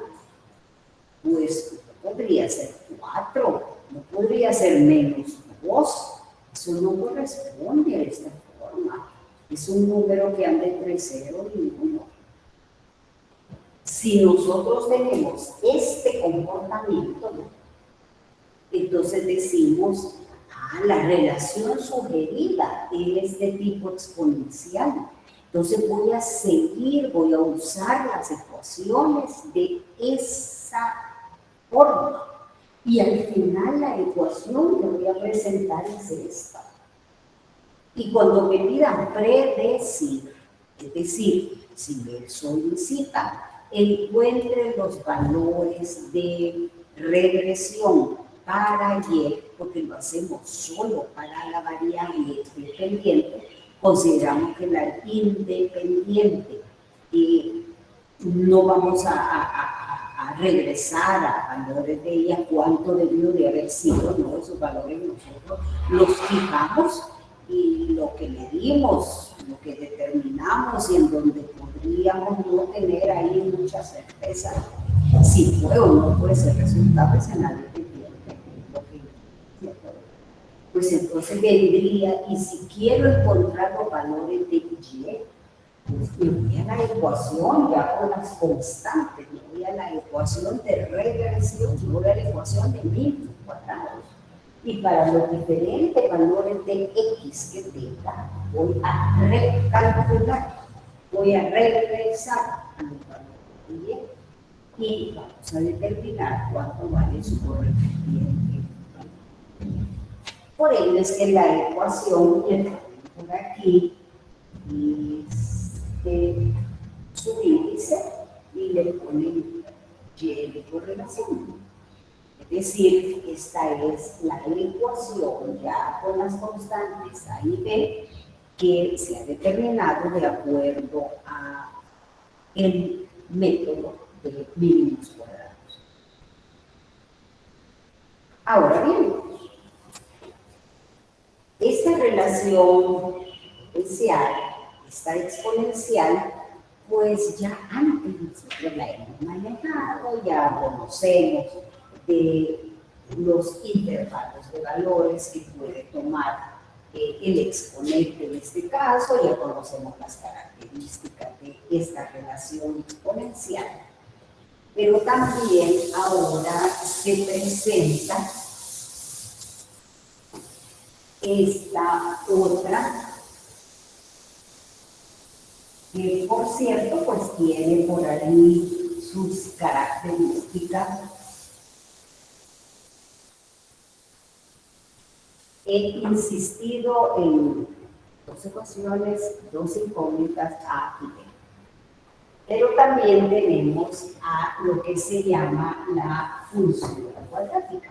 A: pues podría ser 4, no podría ser menos 2. Eso no corresponde a esta forma. Es un número que anda entre 0 y 1. Si nosotros tenemos este comportamiento, ¿no? Entonces decimos, la relación sugerida es de tipo exponencial. Entonces voy a seguir, voy a usar las ecuaciones de esa forma. Y al final la ecuación que voy a presentar es esta. Y cuando me pidan predecir, es decir, si me solicitan, encuentre los valores de regresión para Y, porque lo hacemos solo para la variable dependiente, consideramos que la independiente no vamos a regresar a valores de ella, cuánto debió de haber sido, ¿no? Esos valores nosotros los fijamos y lo que medimos, lo que determinamos y en donde podríamos no tener ahí mucha certeza si fue o no fue ese resultado, ese análisis pues entonces vendría, y si quiero encontrar los valores de Y, pues me voy a la ecuación ya con las constantes, me voy a la ecuación de regresión, me voy a la ecuación de mínimos cuadrados. Y para los diferentes valores de X que tenga, voy a recalcular, voy a regresar a los valores de Y y vamos a determinar cuánto vale su correspondiente. Por ello es que la ecuación que por aquí es su índice y le ponen Y de correlación. Es decir, esta es la ecuación ya con las constantes A y B que se ha determinado de acuerdo a el método de mínimos cuadrados. Ahora bien, esta relación exponencial, esta exponencial, pues ya antes nosotros la hemos manejado, ya conocemos de los intervalos de valores que puede tomar el exponente en este caso, ya conocemos las características de esta relación exponencial, pero también ahora se presenta esta otra, que por cierto, pues tiene por ahí sus características. He insistido en dos ecuaciones, dos incógnitas A y B. Pero también tenemos a lo que se llama la función cuadrática.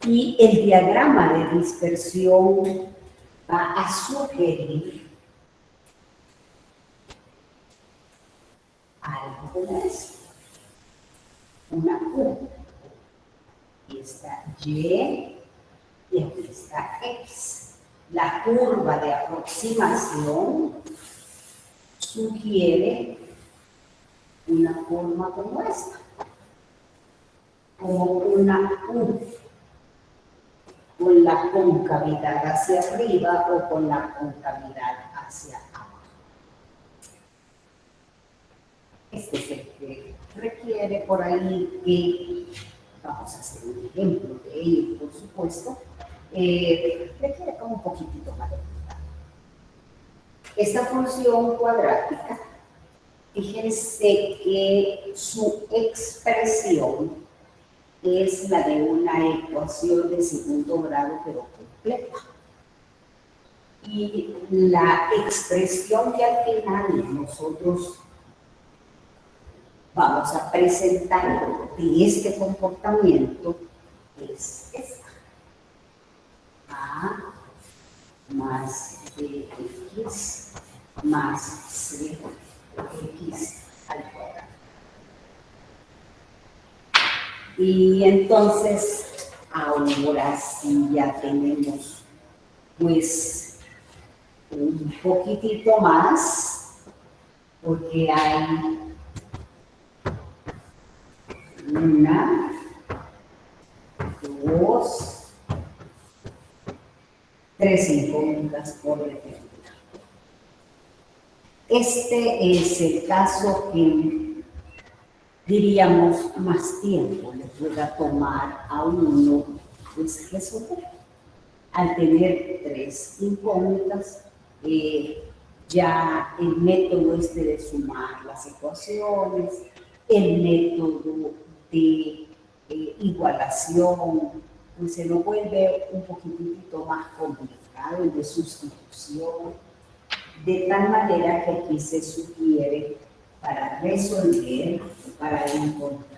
A: Y el diagrama de dispersión va a sugerir algo como esto. Una U. Aquí está Y y aquí está X. La curva de aproximación sugiere una forma como esta, como una U, con la concavidad hacia arriba o con la concavidad hacia abajo. Este es el que requiere por ahí que vamos a hacer un ejemplo de ello, por supuesto. Requiere como un poquitito más de cuidado. Esta función cuadrática, fíjense que su expresión es la de una ecuación de segundo grado, pero completa. Y la expresión que al final nosotros vamos a presentar de este comportamiento es esta. A más bx más cx al cuadrado. Y entonces, ahora sí ya tenemos pues un poquitito más, porque hay Una, dos, tres incógnitas por determinar. Este es el caso que diríamos más tiempo le pueda tomar a uno pues, resolver. Al tener tres incógnitas, ya el método de sumar las ecuaciones, el método de igualación, pues se lo vuelve un poquitito más complicado, el de sustitución, de tal manera que aquí se sugiere para resolver, para encontrar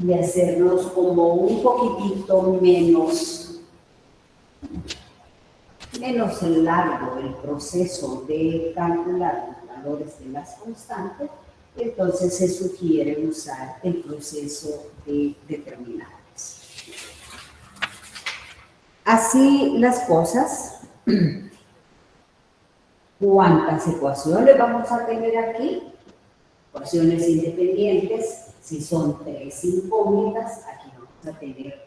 A: y hacernos como un poquitito menos largo el proceso de calcular los valores de las constantes, entonces se sugiere usar el proceso de determinantes. Así las cosas, ¿cuántas ecuaciones vamos a tener aquí? Ecuaciones independientes. Si son tres incógnitas, aquí vamos a tener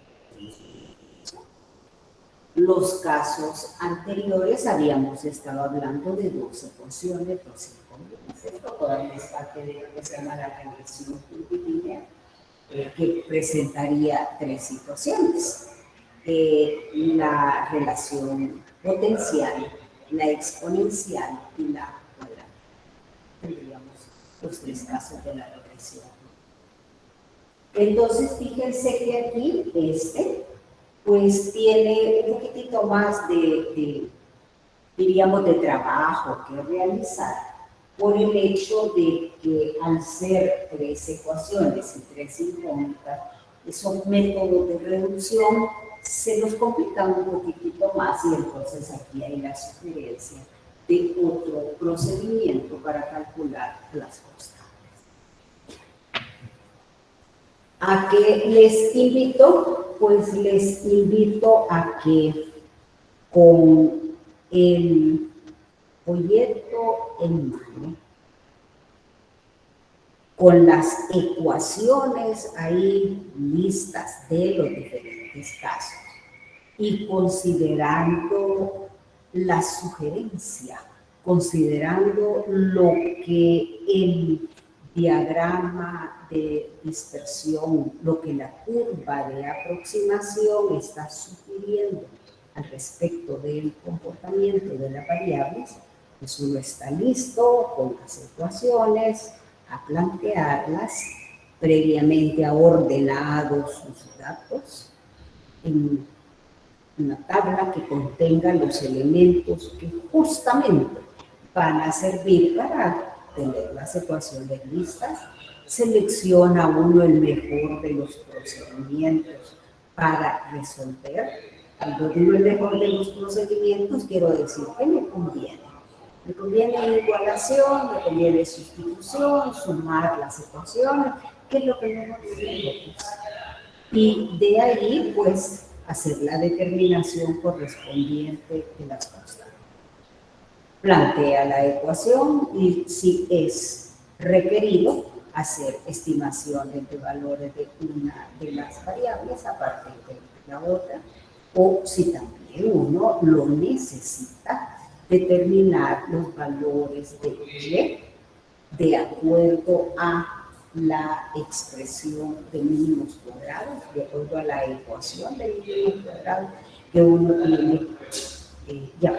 A: los casos anteriores. Habíamos estado hablando de dos ecuaciones, dos incógnitas. Esto todavía es parte de lo que se llama la regresión curvilínea, que presentaría tres situaciones. La relación potencial, la exponencial y la cuadrática. Tendríamos los tres casos de la regresión. Entonces, fíjense que aquí pues tiene un poquitito más diríamos, de trabajo que realizar por el hecho de que al ser tres ecuaciones y tres incógnitas, esos métodos de reducción se nos complican un poquitito más y entonces aquí hay la sugerencia de otro procedimiento para calcular las constantes. ¿A qué les invito? Pues les invito a que con el folleto en mano, con las ecuaciones ahí listas de los diferentes casos y considerando la sugerencia, considerando lo que el diagrama de dispersión, lo que la curva de aproximación está sugiriendo al respecto del comportamiento de las variables, pues uno está listo con las ecuaciones a plantearlas, previamente ha ordenado sus datos en una tabla que contenga los elementos que justamente van a servir para tener las ecuaciones listas. Selecciona uno el mejor de los procedimientos para resolver. Cuando digo el mejor de los procedimientos, quiero decir que me conviene. Me conviene igualación, me conviene sustitución, sumar las ecuaciones, que es lo que mejor me. Y de ahí, pues, hacer la determinación correspondiente de las constantes. Plantea la ecuación y si es requerido hacer estimaciones de valores de una de las variables a partir de la otra, o si también uno lo necesita, determinar los valores de Y de acuerdo a la expresión de mínimos cuadrados, de acuerdo a la ecuación de mínimos cuadrados que uno tiene ya.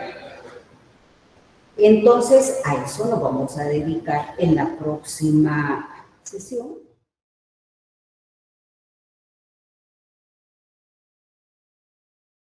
A: Entonces, a eso nos vamos a dedicar en la próxima sesión.